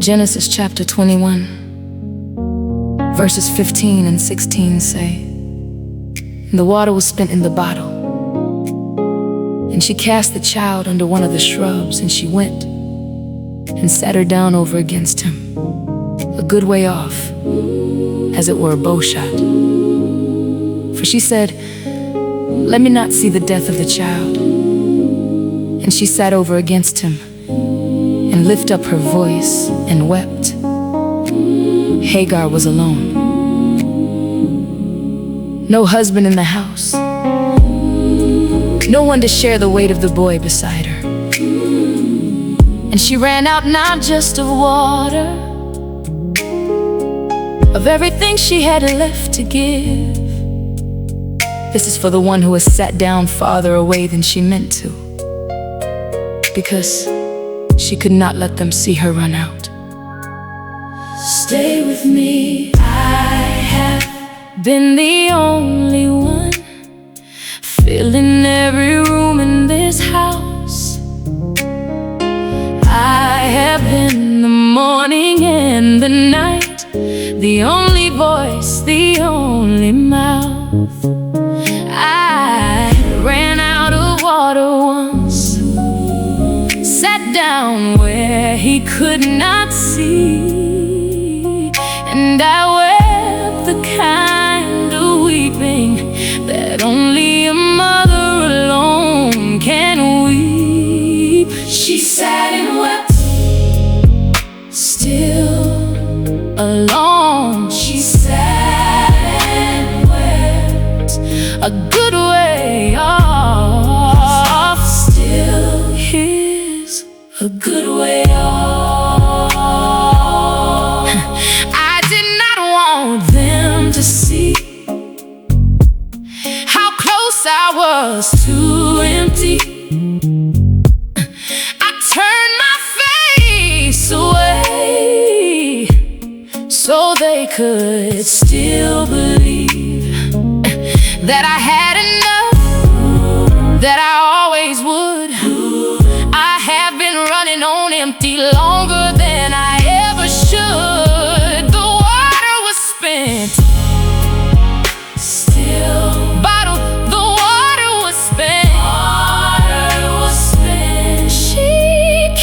Genesis chapter 21, verses 15 and 16 say, "The water was spent in the bottle, and she cast the child under one of the shrubs, and she went and sat her down over against him, a good way off, as it were a bow shot. For she said, 'Let me not see the death of the child.' And she sat over against him, and lifted up her voice and wept. Hagar was alone. No husband in the house. No one to share the weight of the boy beside her. And she ran out not just of water, of everything she had left to give. This is for the one who has sat down farther away than she meant to, because she could not let them see her run out. Stay with me, I have been the only one filling every room in this house. I have been the morning and the night, the only voice, the only mouth. I ran out of water once, sat down where he could not see, and I wept the kind of weeping that only a mother alone can weep. She sat and wept, still alone. She sat and wept, a good way off, still his, a good way off. I did not want them to see how close I was to empty. I turned my face away so they could still believe that I had enough, that I always would. I have been running on empty longer than I ever should. The water was spent, still bottled. The water was spent, She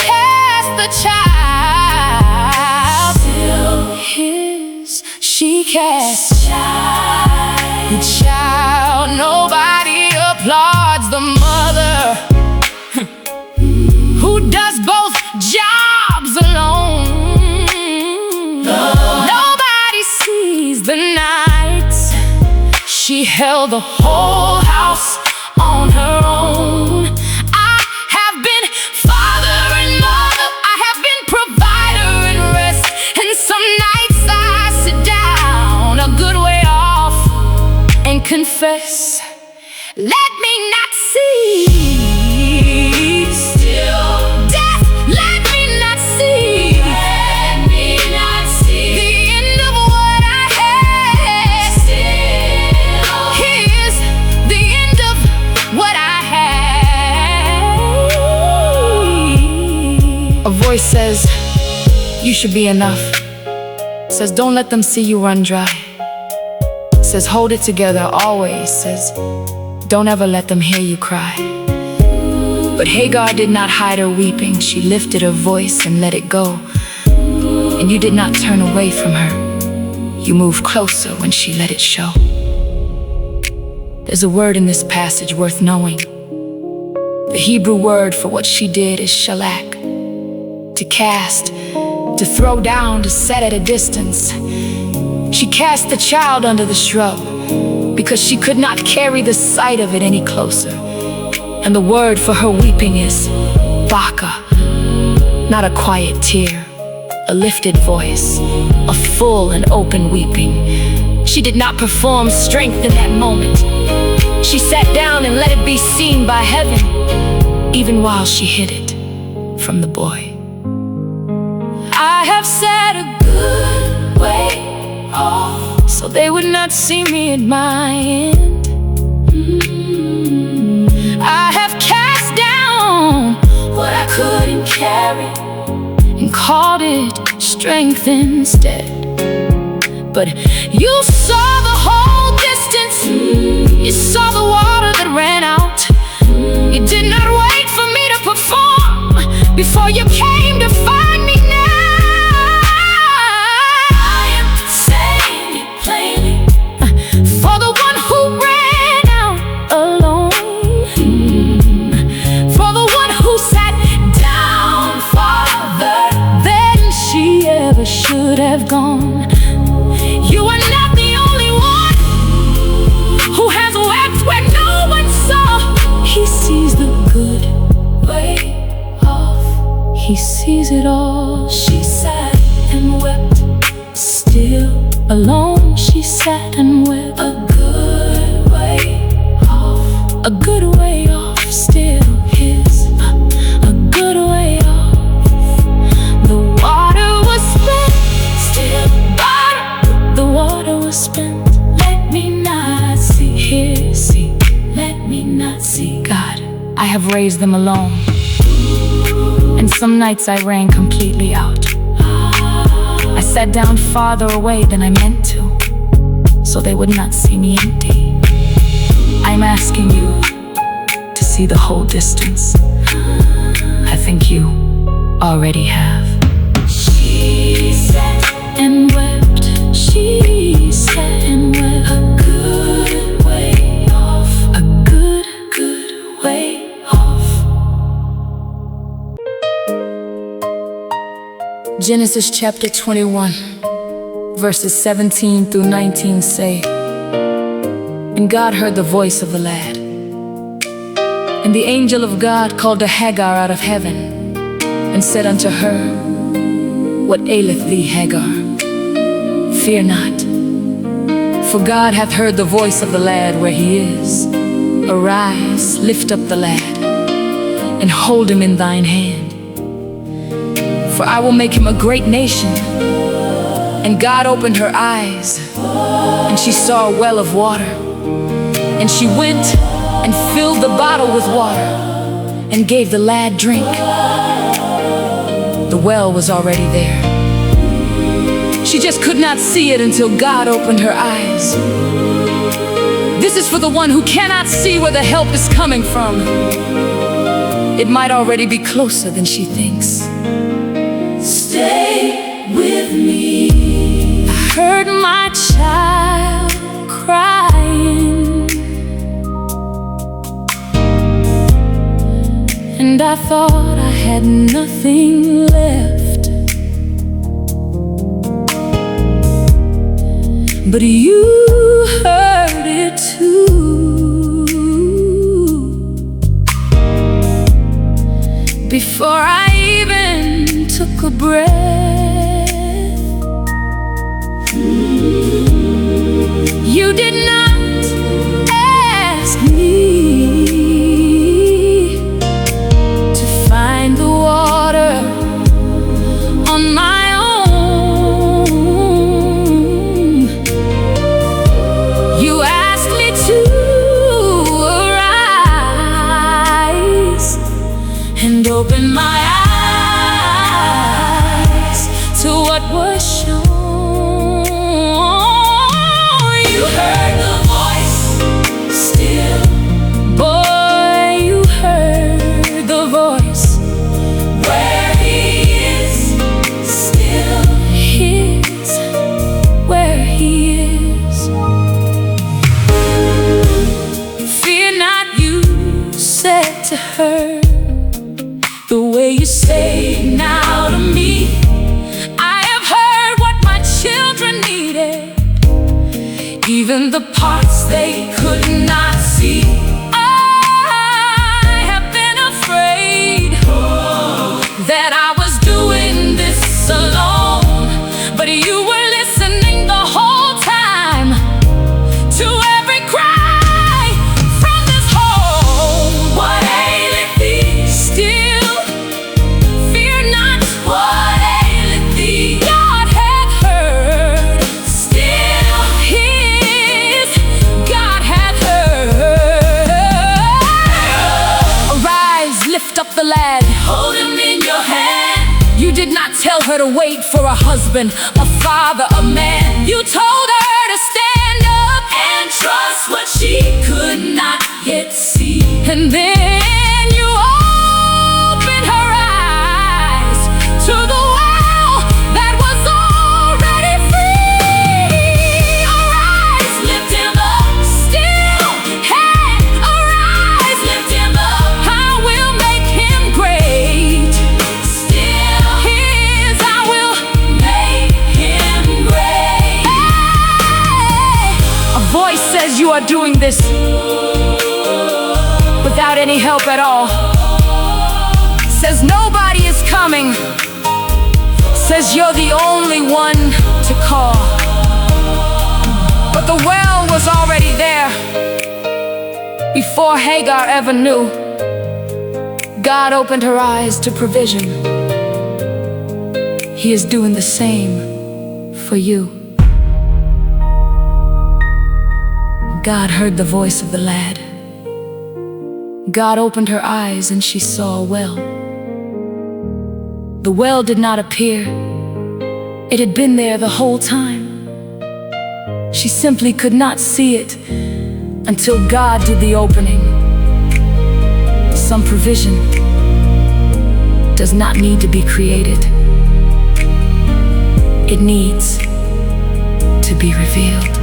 cast the child, still his. She cast the child. Nobody applauds the mother who does both jobs alone. Nobody sees the nights she held the whole house on her own. I have been father and mother, I have been provider and rest, and some nights I sit down a good way off and confess, let me not see. Still death, let me not see. Let me not see the end of what I had. Still here's the end of what I had. A voice says, you should be enough. Says, don't let them see you run dry. Says, hold it together always. Says, don't ever let them hear you cry. But Hagar did not hide her weeping. She lifted her voice and let it go. And you did not turn away from her. You moved closer when she let it show. There's a word in this passage worth knowing. The Hebrew word for what she did is shalak. To cast, to throw down, to set at a distance. She cast the child under the shrub because she could not carry the sight of it any closer. And the word for her weeping is baka, not a quiet tear, a lifted voice, a full and open weeping. She did not perform strength in that moment. She sat down and let it be seen by heaven, even while she hid it from the boy. I have sat a good way off so they would not see me at my end. I have cast down what I couldn't carry, and and called it strength instead. But you saw the whole distance. You saw the water that ran out. You did not wait for me to perform before you came to find me now. I am saying it plainly, for the one who ran out alone, for the one who sat down farther than she ever should have gone. You are not the only one who has wept where no one saw. He sees the good way off. He sees it all. She sat and wept, still alone. She sat and wept. A good way off. A good way off, still his. A good way off. The water was spent, still the water was spent. Let me not see. Here, see. Let me not see. God, I have raised them alone, and some nights I ran completely out. I sat down farther away than I meant to, so they would not see me empty. I'm asking you to see the whole distance. I think you already have. She sat and wept. She sat and wept. A good way off. A good way off. Genesis chapter 21, verses 17 through 19 say, And God heard the voice of the lad, and the angel of God called to Hagar out of heaven, and said unto her, What aileth thee, Hagar? Fear not, for God hath heard the voice of the lad where he is. Arise, lift up the lad, and hold him in thine hand. For I will make him a great nation. And God opened her eyes, and she saw a well of water. And she went and filled the bottle with water, and gave the lad drink. The well was already there. She just could not see it until God opened her eyes. This is for the one who cannot see where the help is coming from. It might already be closer than she thinks. Stay with me. I heard my child crying, and I thought I had nothing left. But you heard it too. Before I even took a breath, you did not ask me to find the water on my own. You asked me to arise and open my eyes to what was shown. You heard the voice still. Boy, you heard the voice. Where he is still his. Where he is. Fear not, you said to her, the way you say now to me. I have heard what my children needed, even the parts they could not see. I have been afraid that I was doing this alone, but you were listening the whole time to every cry from this home. What aileth thee still? Fear not. What aileth thee? God hath heard still his. God hath heard. did not tell her to wait for a husband, a father, a man. You told her to stand up and trust what she could not yet see. And then you opened her eyes to the well that was already free. Arise, lift him up, still. Hey, arise, lift him up. I will make him great. Still, his, I will make him great. Hey, a voice says you are doing this without any help at all. Says nobody is coming. Says you're the only one to call. But the well was already there before Hagar ever knew. God opened her eyes to provision. He is doing the same for you. God heard the voice of the lad. God opened her eyes and she saw a well. The well did not appear. It had been there the whole time. She simply could not see it until God did the opening. Some provision does not need to be created. It needs to be revealed.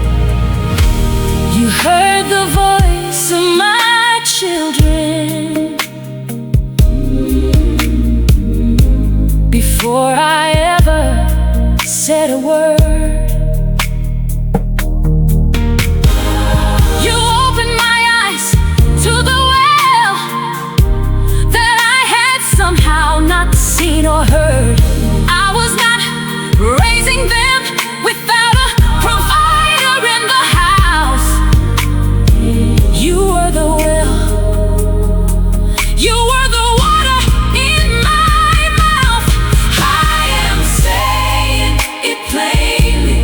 You heard the voice of my children before I ever said a word. You opened my eyes to the well that I had somehow not seen or heard. I was not raising them without a provider in the house. You were the well. You were the water in my mouth. I am saying it plainly.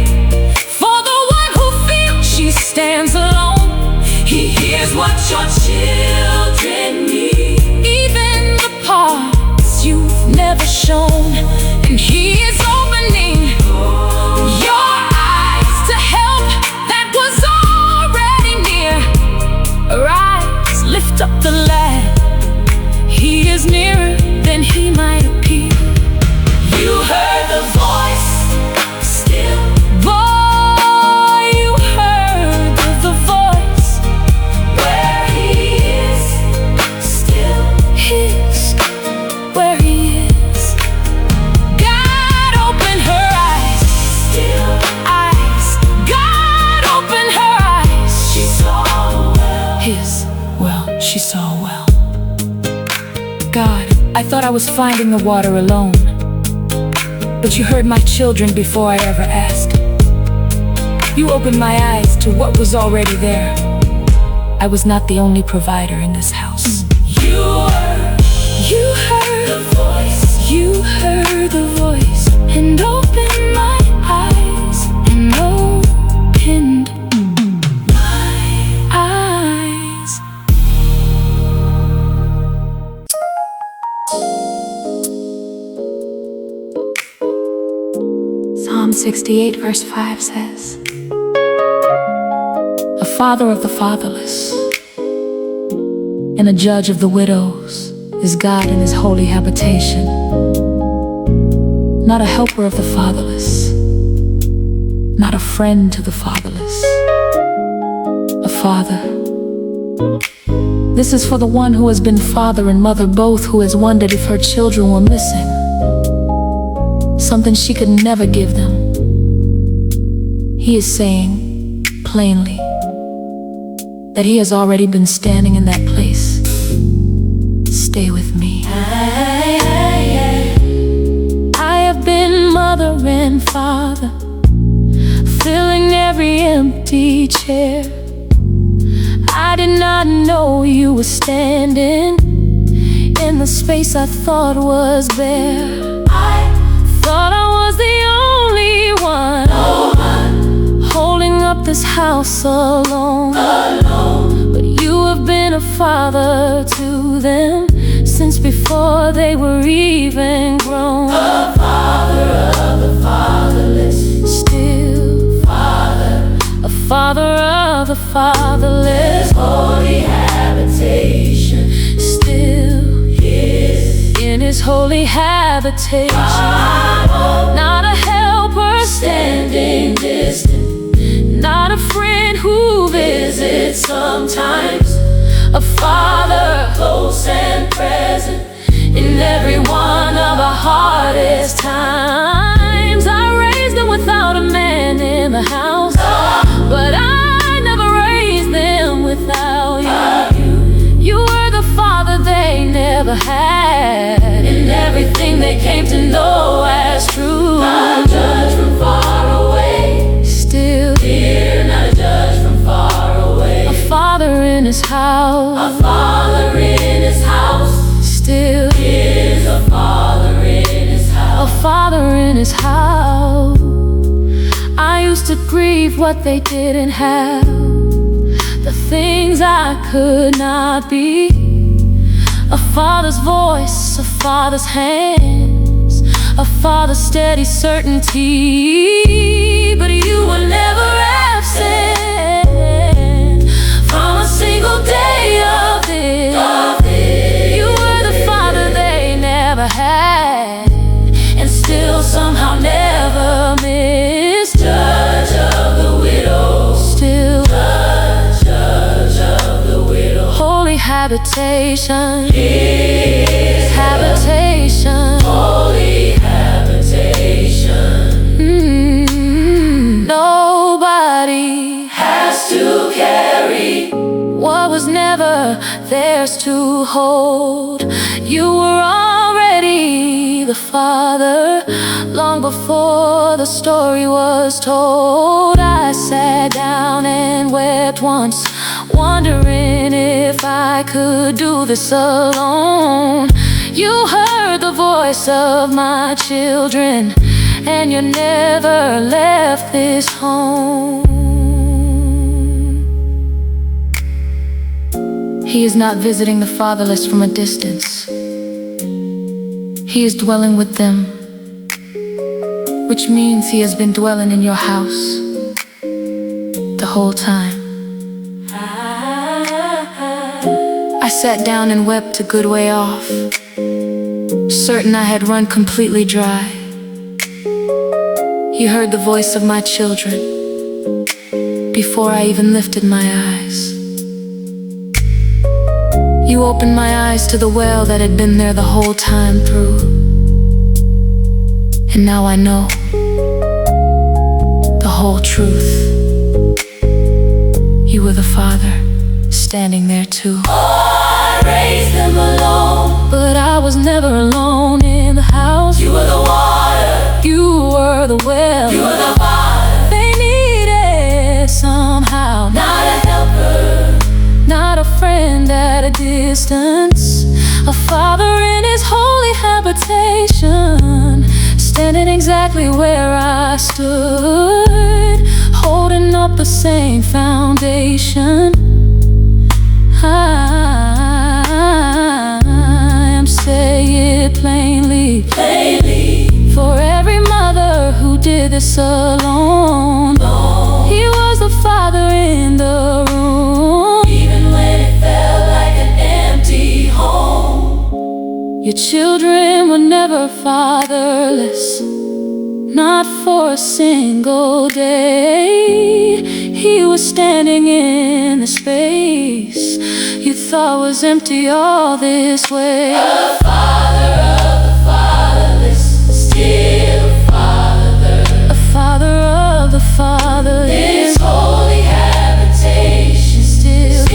For the one who feels she stands alone, he hears what your children need. Even the parts you've never shown. And he is opening your eyes to help that was already near. Arise, lift up the lad. He is nearer than he might appear. You heard the voice, still. Boy, you heard the voice. Where he is, still. His, where he is. God opened her eyes, still. Eyes. God opened her eyes. She saw well. His, well, she saw well. God, I thought I was finding the water alone, but you heard my children before I ever asked. You opened my eyes to what was already there. I was not the only provider in this house. You heard the voice. You heard the voice and opened my eyes and opened my eyes. Psalm 68 verse 5 says, a father of the fatherless and a judge of the widows is God in his holy habitation. Not a helper of the fatherless, not a friend to the fatherless, a father. This is for the one who has been father and mother both, who has wondered if her children were missing something she could never give them. He is saying plainly that he has already been standing in that place. Stay with me. I have been mother and father, filling every empty chair. I did not know you were standing in the space I thought was bare. I thought I was the only one, holding up this house alone. But you have been a father to them since before they were even grown. fatherless. His holy habitation, Still His in His holy habitation. Not a helper standing distant, not a friend who visits sometimes, a father close and present in every one of our hardest times. I raised them without a man in the house, but I never raised them without you. You were the father they never had, in everything they came to know as true. Not a judge from far away, Still here, not a judge from far away. a father in His house, A father in His house, still is a father in His a house. father in His house. I used to grieve what they didn't have, the things I could not be. A father's voice, a father's hands, a father's steady certainty. But you were never absent from a single day of it. You were the father they never had, and still somehow never missed. Judge of the widow, Still judge of the widow. holy habitation, His habitation. holy habitation, Nobody has to carry what was never theirs to hold. You were already the father long before the story was told. I sat down and wept once, wondering if I could do this alone. You heard the voice of my children, and you never left this home. He is not visiting the fatherless from a distance. He is dwelling with them, which means He has been dwelling in your house the whole time. I sat down and wept a good way off, certain I had run completely dry. He heard the voice of my children before I even lifted my eyes. You opened my eyes to the well that had been there the whole time through. And now I know the whole truth. You were the father standing there too. I raised them alone, But I was never alone in the house. you were the water, You were the well. you were the father, They needed somehow, not a helper, not a friend at a distance. A father in His holy habitation, standing exactly where I stood, holding up the same foundation. I am saying it plainly, plainly, for every mother who did this alone. He was the father in the room, even when it felt like an empty home. your children were never fatherless, not for a single day. He was standing in the space you thought was empty all this way. A father of the fatherless, still a father, A father of the fatherless, His holy habitation, still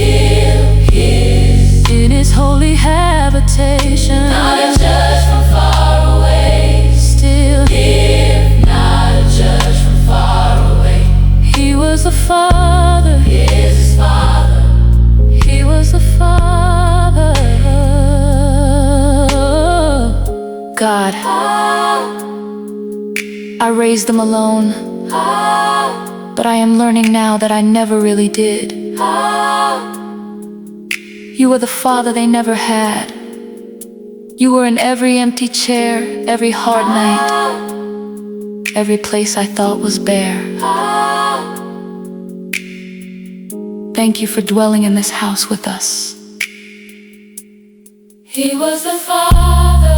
His, in His holy habitation. not a judge from far away, Still here, not a judge from far away. He was the father, Is His father, He was the father. God, I raised them alone, but I am learning now that I never really did. You were the father they never had. You were in every empty chair, every hard night, every place I thought was bare. thank you for dwelling in this house with us. He was the father